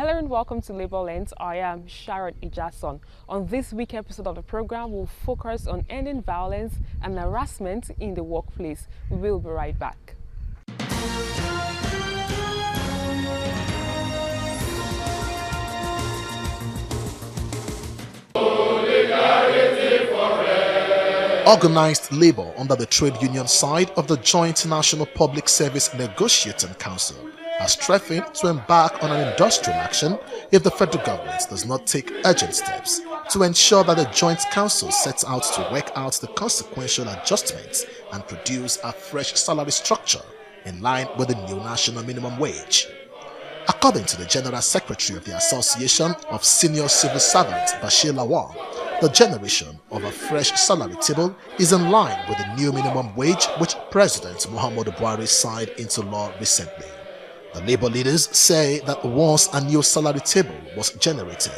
Hello and welcome to Labour Lens. I am Sharon Ijasan. On this week episode of the program, we'll focus on ending violence and harassment in the workplace. We will be right back. Organized labor under the trade union side of the Joint National Public Service Negotiating Council has threatened to embark on an industrial action if the federal government does not take urgent steps to ensure that the Joint Council sets out to work out the consequential adjustments and produce a fresh salary structure in line with the new national minimum wage. According to the General Secretary of the Association of Senior Civil Servants, Bashir Lawal, the generation of a fresh salary table is in line with the new minimum wage which President Muhammadu Buhari signed into law recently. The labor leaders say that once a new salary table was generated,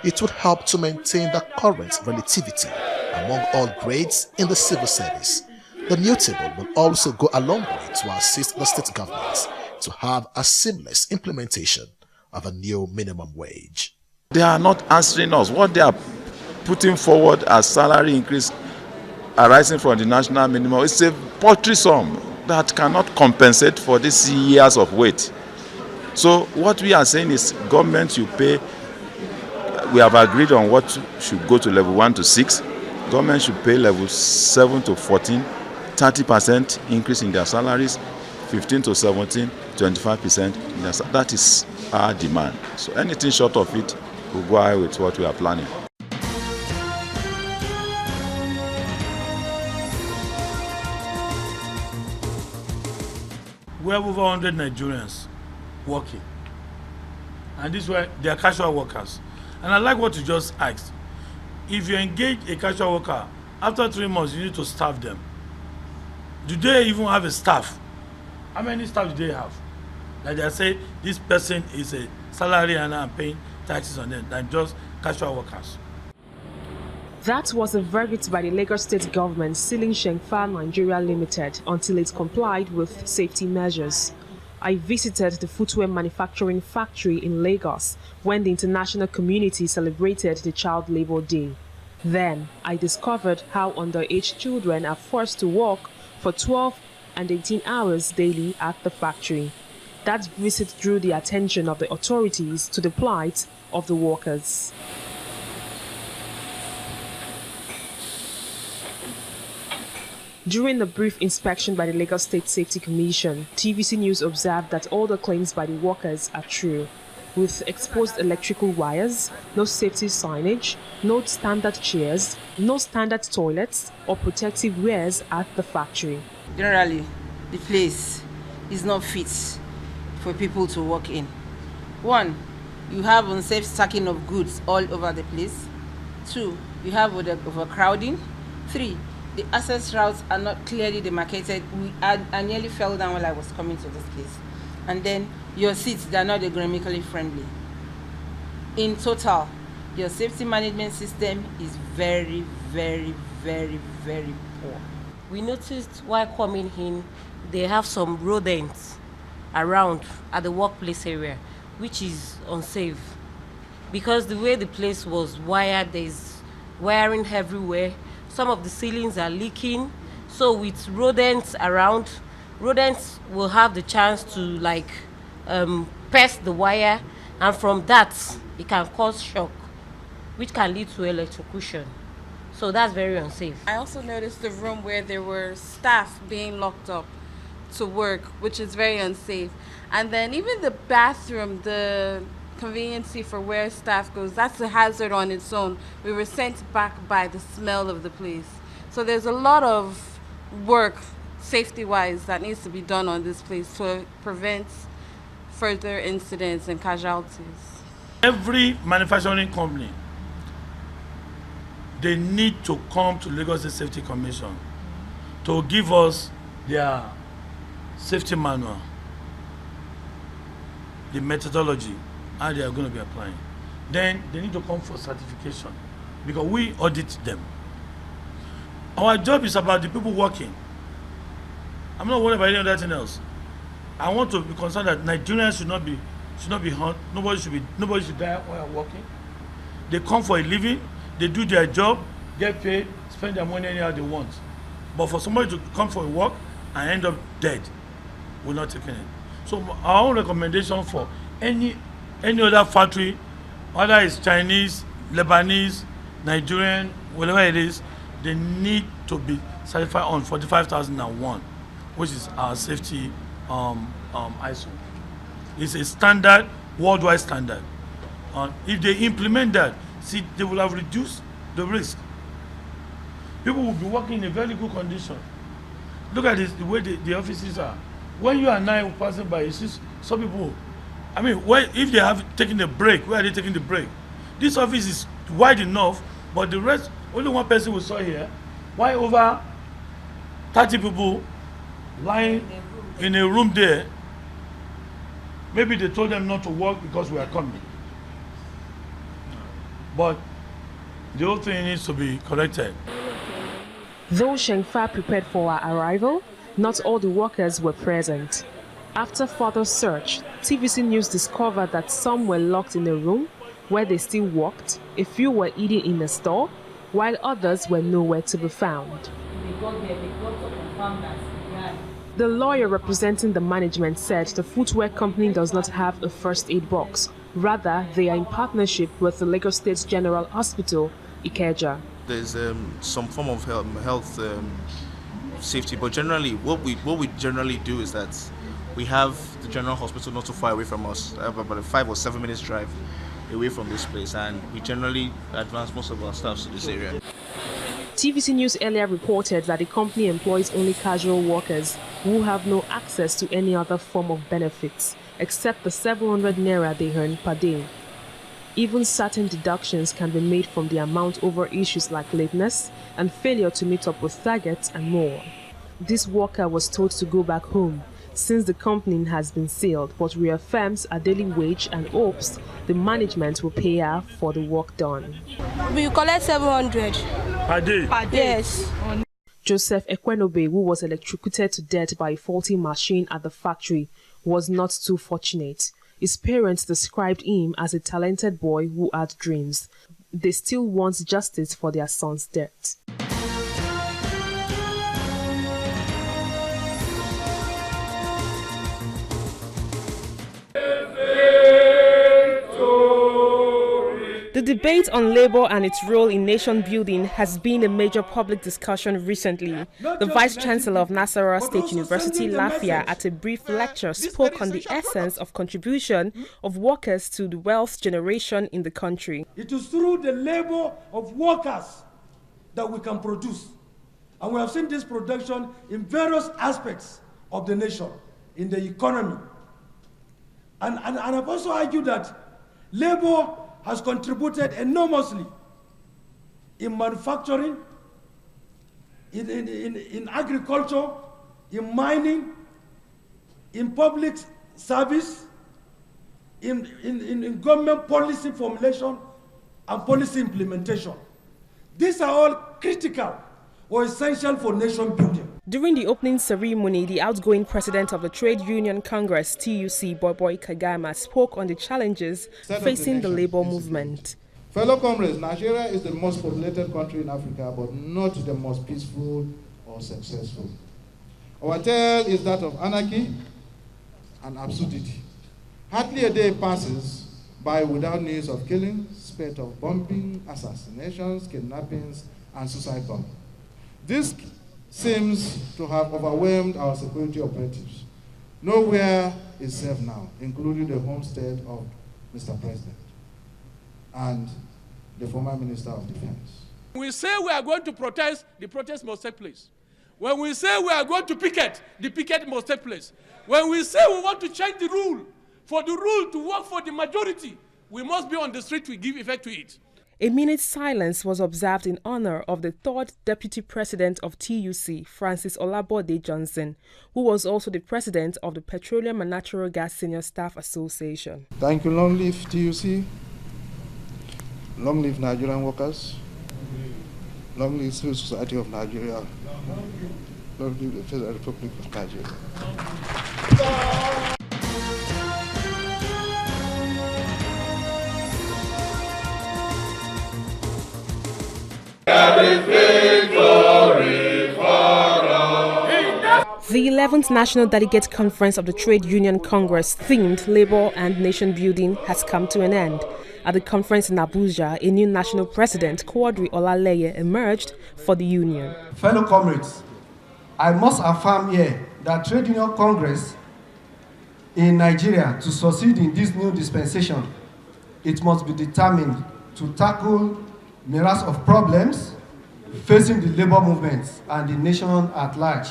it would help to maintain the current relativity among all grades in the civil service. The new table will also go a long way to assist the state governments to have a seamless implementation of a new minimum wage. They are not answering us. What they are putting forward as salary increase arising from the national minimum, it's a paltry sum that cannot compensate for these years of wait. So what we are saying is government should pay. We have agreed on what should go to level 1 to 6. Government should pay level 7 to 14, 30% increase in their salaries, 15 to 17, 25%. That is our demand. So anything short of it will go ahead with what we are planning. We have over 100 Nigerians working, and this way they are casual workers. And I like what you just asked. If you engage a casual worker, after 3 months you need to staff them. Do they even have a staff? How many staff do they have? Like they say this person is a salary and I'm paying taxes on them than just casual workers. That was a verdict by the Lagos State government sealing Shengfa Nigeria Limited until it complied with safety measures. I visited the footwear manufacturing factory in Lagos when the international community celebrated the Child Labour Day. Then, I discovered how underage children are forced to work for 12 and 18 hours daily at the factory. That visit drew the attention of the authorities to the plight of the workers. During the brief inspection by the Lagos State Safety Commission, TVC News observed that all the claims by the workers are true, with exposed electrical wires, no safety signage, no standard chairs, no standard toilets or protective wares at the factory. Generally, the place is not fit for people to work in. 1, you have unsafe stacking of goods all over the place. 2, you have overcrowding. 3, the access routes are not clearly demarcated. I nearly fell down while I was coming to this place. And then your seats, they are not ergonomically friendly. In total, your safety management system is very, very, very, very poor. We noticed while coming in, they have some rodents around at the workplace area, which is unsafe. Because the way the place was wired, there's wiring everywhere. Some of the ceilings are leaking. So with rodents around, rodents will have the chance to pierce the wire, and from that it can cause shock, which can lead to electrocution. So that's very unsafe. I also noticed the room where there were staff being locked up to work, which is very unsafe. And then even the bathroom, the conveniency for where staff goes, that's a hazard on its own. We were sent back by the smell of the place. So there's a lot of work, safety-wise, that needs to be done on this place to prevent further incidents and casualties. Every manufacturing company, they need to come to Lagos State Safety Commission to give us their safety manual, the methodology, how they are going to be applying. Then they need to come for certification because we audit them. Our job is about the people working. I'm not worried about any other thing else. I want to be concerned that Nigerians should not be should not be harmed. Nobody should die while working. They come for a living, they do their job, get paid, spend their money anyhow they want. But for somebody to come for a work and end up dead, we're not taking it. So our own recommendation for any other factory, whether it's Chinese, Lebanese, Nigerian, whatever it is, they need to be certified on 45001, which is our safety ISO. It's a standard, worldwide standard. If they implement that, see, they will have reduced the risk. People will be working in a very good condition. Look at this, the way the offices are. When you and I were passing by, you see some people, I mean, if they have taken a break, where are they taking the break? This office is wide enough, but the rest, only one person we saw here. Why over 30 people lying in a room there? Maybe they told them not to work because we are coming. But the whole thing needs to be corrected. Though Shengfa prepared for our arrival, not all the workers were present. After further search, TVC News discovered that some were locked in a room where they still worked, a few were eating in a store, while others were nowhere to be found. The lawyer representing the management said the footwear company does not have a first aid box. Rather, they are in partnership with the Lagos State General Hospital, Ikeja. There's some form of health safety, but generally, what we generally do is that we have the general hospital not too far away from us, about a 5 or 7 minutes drive away from this place, and we generally advance most of our staff to this area. TVC News earlier reported that the company employs only casual workers who have no access to any other form of benefits except the 700 naira they earn per day. Even certain deductions can be made from the amount over issues like lateness and failure to meet up with targets and more. This worker was told to go back home since the company has been sealed, but reaffirms a daily wage and hopes the management will pay her for the work done. We collect 700 per day. Yes. Joseph Ekwenobe, who was electrocuted to death by a faulty machine at the factory, was not too fortunate. His parents described him as a talented boy who had dreams. They still want justice for their son's death. The debate on labor and its role in nation building has been a major public discussion recently. The Vice Chancellor of Nasarawa State University, Lafia, at a brief lecture, spoke on the essence of contribution of workers to the wealth generation in the country. It is through the labor of workers that we can produce. And we have seen this production in various aspects of the nation, in the economy. And I've also argued that labor has contributed enormously in manufacturing, in agriculture, in mining, in public service, in government policy formulation and policy implementation. These are all critical or essential for nation building. During the opening ceremony, the outgoing president of the Trade Union Congress, TUC, Boy Kagama, spoke on the challenges facing the labor movement. Fellow comrades, Nigeria is the most populated country in Africa, but not the most peaceful or successful. Our tale is that of anarchy and absurdity. Hardly a day passes by without news of killings, spate of bombing, assassinations, kidnappings, and suicide bombing. This seems to have overwhelmed our security operatives. Nowhere is safe now, including the homestead of Mr. President and the former Minister of Defense. When we say we are going to protest, the protest must take place. When we say we are going to picket, the picket must take place. When we say we want to change the rule, for the rule to work for the majority, we must be on the street to give effect to it. A minute's silence was observed in honor of the third Deputy President of TUC, Francis Olabode Johnson, who was also the President of the Petroleum and Natural Gas Senior Staff Association. Thank you, long live TUC, long live Nigerian workers, long live Civil Society of Nigeria, long live the Federal Republic of Nigeria. The 11th National Delegate Conference of the Trade Union Congress themed Labour and Nation Building has come to an end. At the conference in Abuja, a new national president, Quadri Olaleye, emerged for the union. Fellow comrades, I must affirm here that Trade Union Congress in Nigeria, to succeed in this new dispensation, it must be determined to tackle myriad of problems facing the labor movements and the nation at large.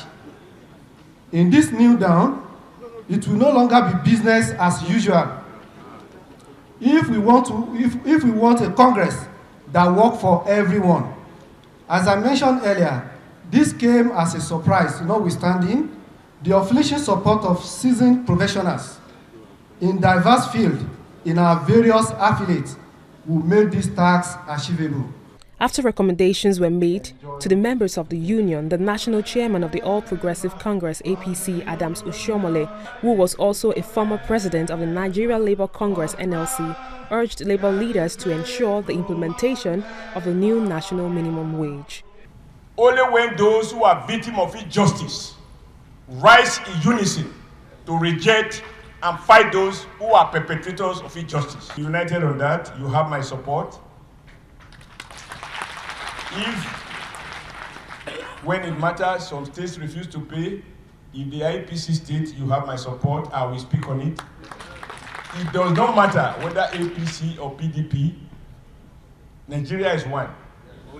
In this new dawn, it will no longer be business as usual. If we want a Congress that works for everyone. As I mentioned earlier, this came as a surprise, notwithstanding the official support of seasoned professionals in diverse fields in our various affiliates who made this task achievable. After recommendations were made to the members of the union, the national chairman of the All Progressive Congress APC, Adams Oshiomhole, who was also a former president of the Nigeria Labour Congress NLC, urged labor leaders to ensure the implementation of the new national minimum wage. Only when those who are victims of injustice rise in unison to reject and fight those who are perpetrators of injustice. United on that, you have my support. If, when it matters, some states refuse to pay, if the IPC state, you have my support, I will speak on it. It does not matter whether APC or PDP, Nigeria is one.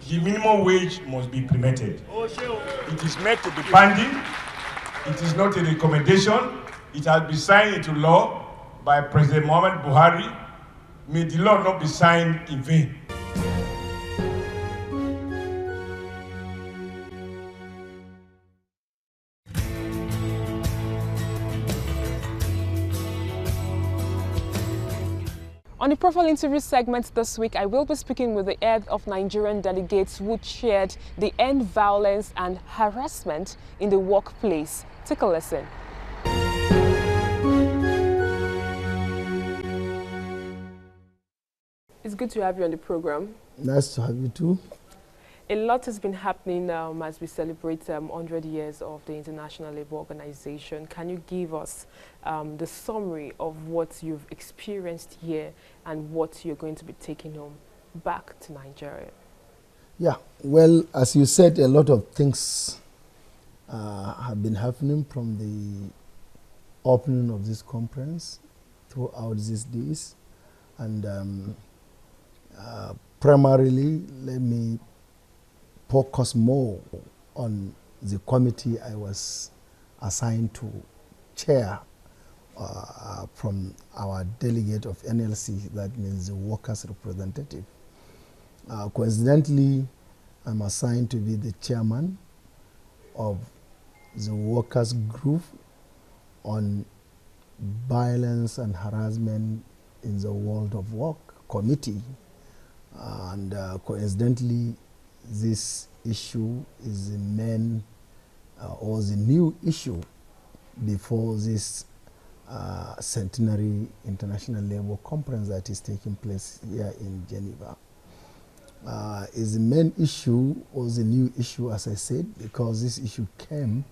The minimum wage must be implemented. It is meant to be binding. It is not a recommendation. It has been signed into law by President Muhammad Buhari. May the law not be signed in vain. On the profile interview segment this week, I will be speaking with the head of Nigerian delegates who chaired the End Violence and Harassment in the Workplace. Take a listen. It's good to have you on the program. Nice to have you too. A lot has been happening as we celebrate 100 years of the International Labour Organization. Can you give us the summary of what you've experienced here and what you're going to be taking home back to Nigeria? Yeah, well, as you said, a lot of things have been happening from the opening of this conference throughout these days. And primarily, let me focus more on the committee I was assigned to chair from our delegate of NLC, that means the workers' representative. Coincidentally, I'm assigned to be the chairman of the workers' group on violence and harassment in the world of work committee. And coincidentally, this issue is the main or the new issue before this centenary International Labour Conference that is taking place here in Geneva. Is the main issue or the new issue, as I said, because this issue came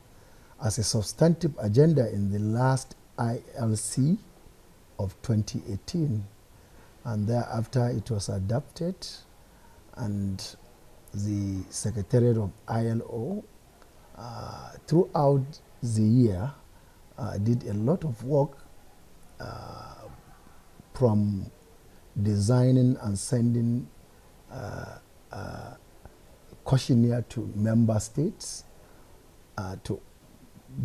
as a substantive agenda in the last ILC of 2018, and thereafter it was adopted, and the Secretariat of ILO throughout the year did a lot of work from designing and sending questionnaire to member states to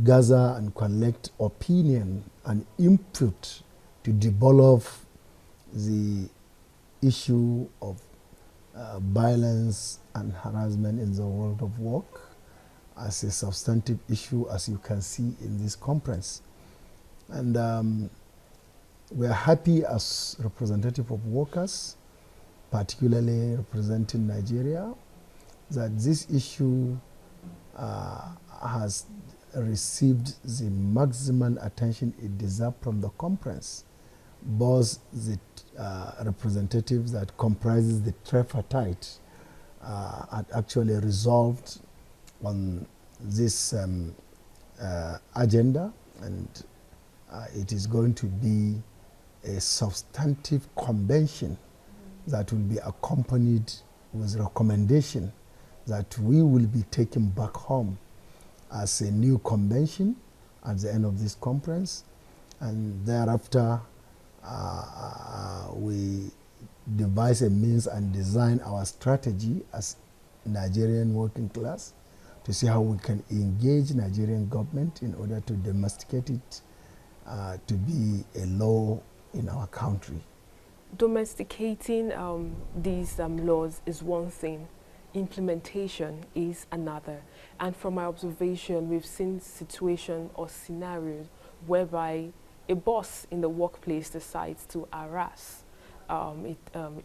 gather and collect opinion and input to develop the issue of violence and harassment in the world of work as a substantive issue, as you can see in this conference. And we are happy as representative of workers, particularly representing Nigeria, that this issue has received the maximum attention it deserves from the conference. Both the representatives that comprises the tripartite had actually resolved on this agenda, and it is going to be a substantive convention that will be accompanied with recommendation that we will be taking back home as a new convention at the end of this conference, and thereafter we devise a means and design our strategy as Nigerian working class to see how we can engage Nigerian government in order to domesticate it to be a law in our country. Domesticating these laws is one thing, implementation is another. And from my observation, we've seen situations or scenarios whereby a boss in the workplace decides to harass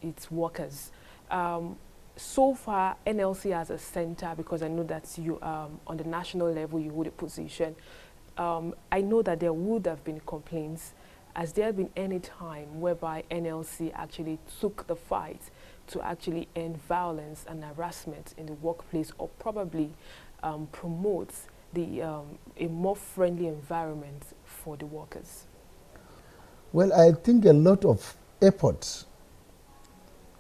its workers. So far, NLC as a center, because I know that you, on the national level, you hold a position. I know that there would have been complaints. Has there been any time whereby NLC actually took the fight to actually end violence and harassment in the workplace, or probably promote a more friendly environment for the workers? Well, I think a lot of efforts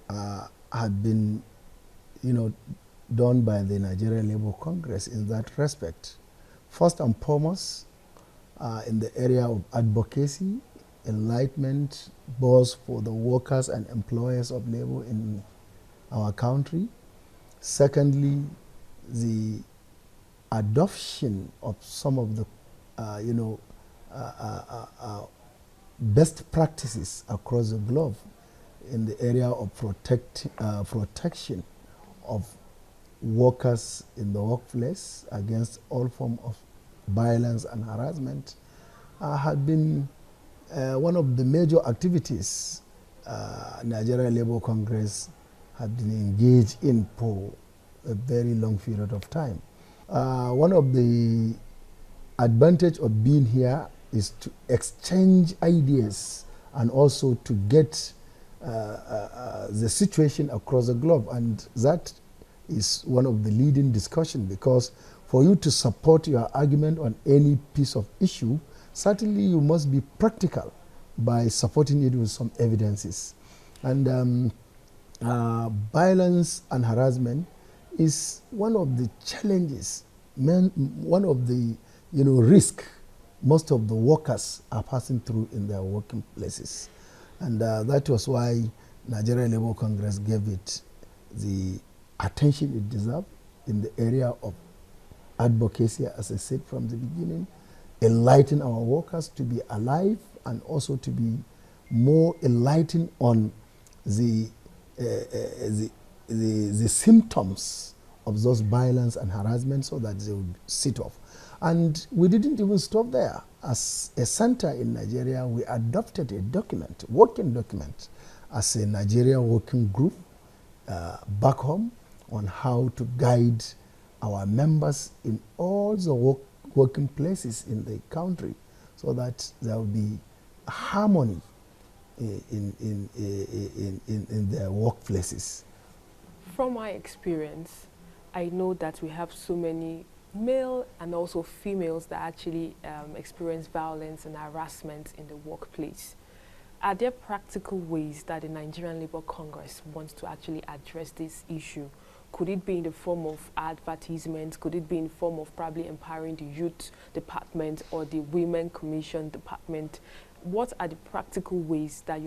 have been, done by the Nigerian Labour Congress in that respect. First and foremost, in the area of advocacy, enlightenment, both for the workers and employers of labor in our country. Secondly, the adoption of some of the, best practices across the globe in the area of protection of workers in the workplace against all forms of violence and harassment had been one of the major activities Nigerian Labour Congress had been engaged in for a very long period of time. One of the advantage of being here is to exchange ideas and also to get the situation across the globe, and that is one of the leading discussion, because for you to support your argument on any piece of issue, certainly you must be practical by supporting it with some evidences. And violence and harassment is one of the challenges, one of the risk most of the workers are passing through in their working places. And that was why Nigerian Labour Congress gave it the attention it deserved in the area of advocacy, as I said from the beginning, enlighten our workers to be alive and also to be more enlightened on the symptoms of those violence and harassment, so that they would sit off. And we didn't even stop there. As a center in Nigeria, we adopted a document, working document, as a Nigeria working group back home on how to guide our members in all the working places in the country, so that there will be harmony in their workplaces. From my experience, I know that we have so many male and also females that actually experience violence and harassment in the workplace. Are there practical ways that the Nigerian Labour Congress wants to actually address this issue? Could it be in the form of advertisements? Could it be in the form of probably empowering the youth department or the women commission department? What are the practical ways that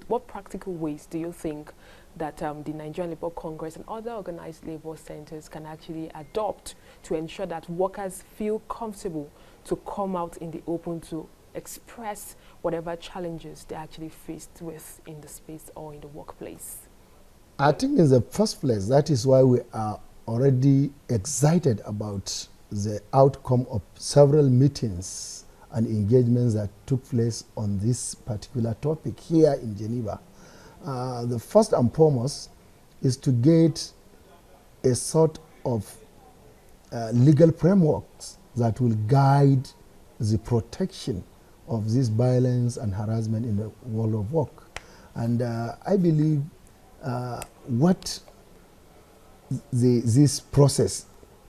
what practical ways do you think that the Nigerian Labour Congress and other organized labor centers can actually adopt to ensure that workers feel comfortable to come out in the open to express whatever challenges they actually faced with in the space or in the workplace? I think in the first place, that is why we are already excited about the outcome of several meetings and engagements that took place on this particular topic here in Geneva. The first and foremost is to get a sort of legal frameworks that will guide the protection of this violence and harassment in the world of work. And I believe what this process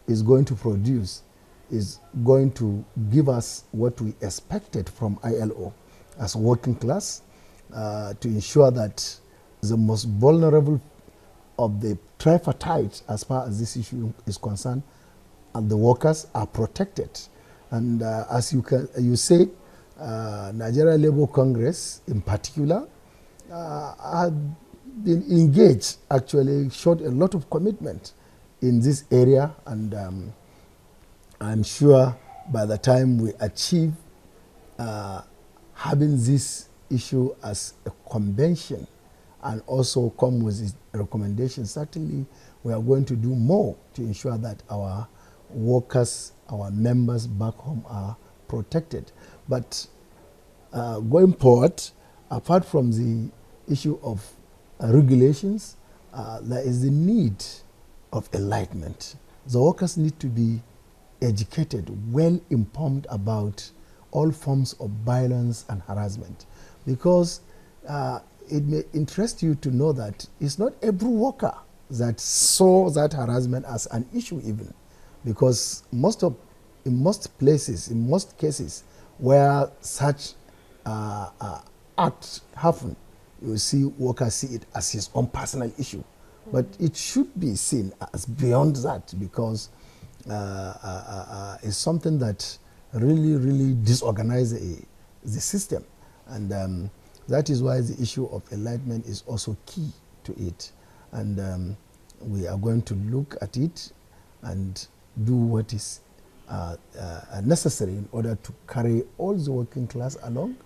is going to produce is going to give us what we expected from ILO as working class, to ensure that the most vulnerable of the tripartite, as far as this issue is concerned, and the workers are protected. And as you said, Nigeria Labour Congress in particular have been engaged, actually showed a lot of commitment in this area, and I'm sure by the time we achieve having this issue as a convention and also come with its recommendations, certainly we are going to do more to ensure that our workers, our members back home are protected. But going forward, apart from the issue of regulations, there is the need of enlightenment. The workers need to be educated, well informed about all forms of violence and harassment, because it may interest you to know that it's not every worker that saw that harassment as an issue even, because in most places, in most cases where such acts happen, you see workers see it as his own personal issue. But it should be seen as beyond that, because it's something that really disorganizes the system. And that is why the issue of enlightenment is also key to it. And we are going to look at it and do what is necessary in order to carry all the working class along,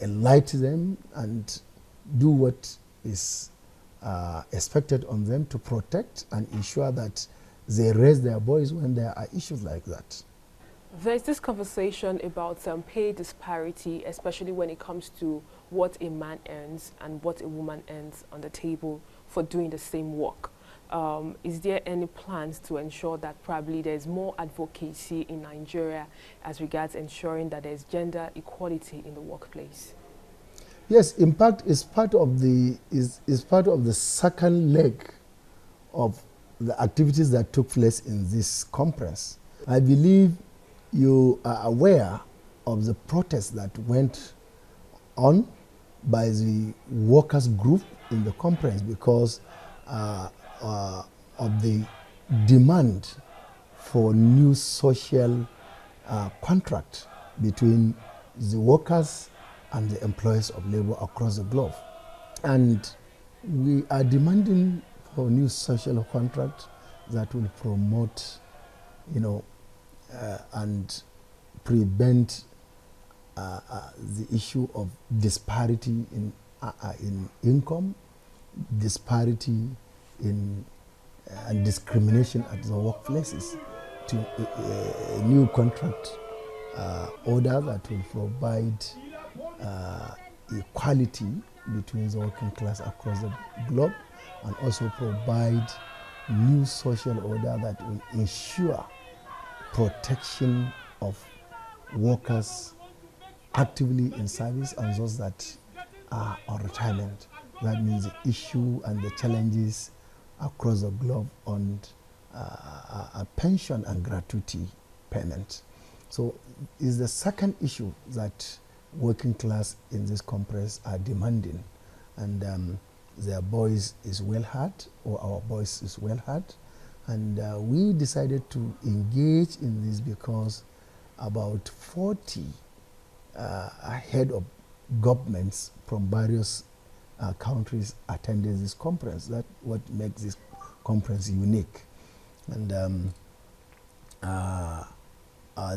enlighten them, and do what is expected on them to protect and ensure that they raise their voice when there are issues like that. There's this conversation about pay disparity, especially when it comes to what a man earns and what a woman earns on the table for doing the same work. Is there any plans to ensure that probably there's more advocacy in Nigeria as regards ensuring that there's gender equality in the workplace? Yes, in fact, it's part of the second leg of the activities that took place in this conference. I believe you are aware of the protest that went on by the workers group in the conference because of the demand for new social contract between the workers and the employers of labor across the globe. And we are demanding for new social contract that will promote, and prevent the issue of disparity in income, disparity in and discrimination at the workplaces, to a new contract order that will provide equality between the working class across the globe, and also provide new social order that will ensure protection of workers actively in service and those that are on retirement. That means the issue and the challenges across the globe on a pension and gratuity payment. So is the second issue that working class in this conference are demanding, and their voice is well heard, or our voice is well heard. And we decided to engage in this because about 40 head of governments from various countries attended this conference. That's what makes this conference unique. And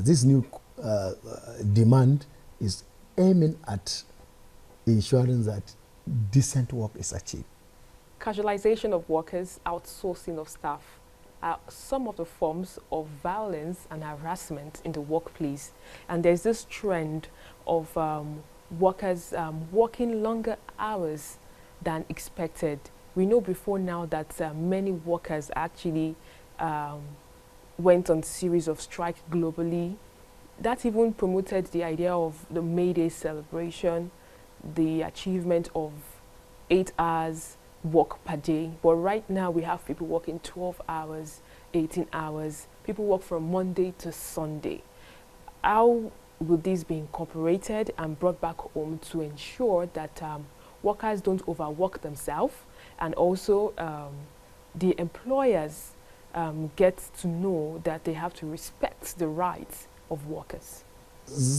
this new demand is aiming at ensuring that decent work is achieved. Casualization of workers, outsourcing of staff are some of the forms of violence and harassment in the workplace. And there's this trend of workers working longer hours than expected. We know before now that many workers actually went on series of strikes globally. That even promoted the idea of the May Day celebration, the achievement of 8 hours work per day. But right now we have people working 12 hours, 18 hours, people work from Monday to Sunday. How will this be incorporated and brought back home to ensure that workers don't overwork themselves, and also the employers get to know that they have to respect the rights of workers?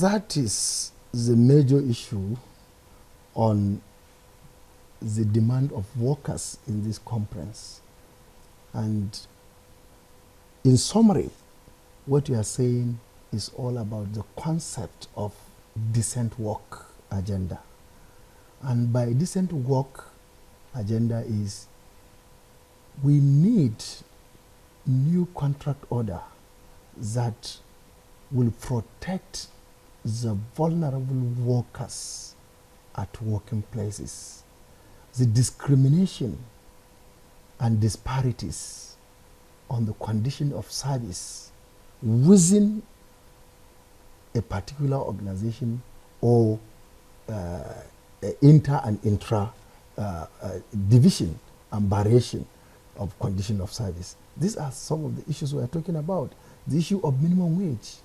That is the major issue on the demand of workers in this conference. And in summary, what you are saying is all about the concept of decent work agenda. And by decent work agenda is we need new contract order that will protect the vulnerable workers at working places. The discrimination and disparities on the condition of service within a particular organization or inter and intra division and variation of condition of service. These are some of the issues we are talking about. The issue of minimum wage.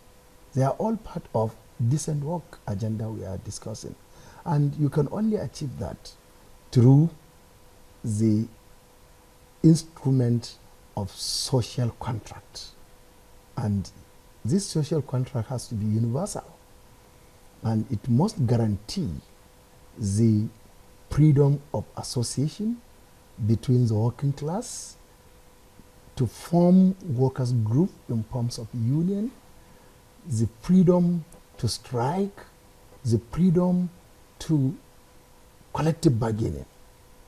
They are all part of decent work agenda we are discussing. And you can only achieve that through the instrument of social contract. And this social contract has to be universal. And it must guarantee the freedom of association between the working class, to form workers' group in terms of union, the freedom to strike, the freedom to collective bargaining,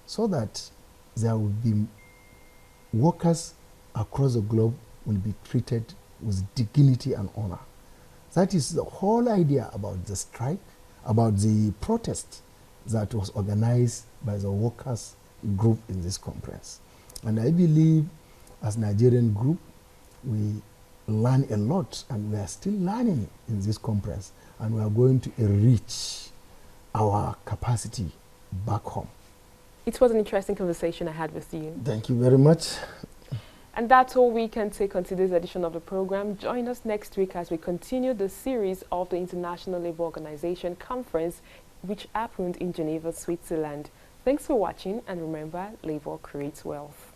so that there will be workers across the globe will be treated with dignity and honor. That is the whole idea about the strike, about the protest that was organized by the workers group in this conference. And I believe as Nigerian group, we learn a lot, and we are still learning in this conference, and we are going to enrich our capacity back home. It was an interesting conversation I had with you. Thank you very much. And that's all we can take on today's edition of the program. Join us next week as we continue the series of the International Labour Organization Conference, which happened in Geneva, Switzerland. Thanks for watching, and remember, labor creates wealth.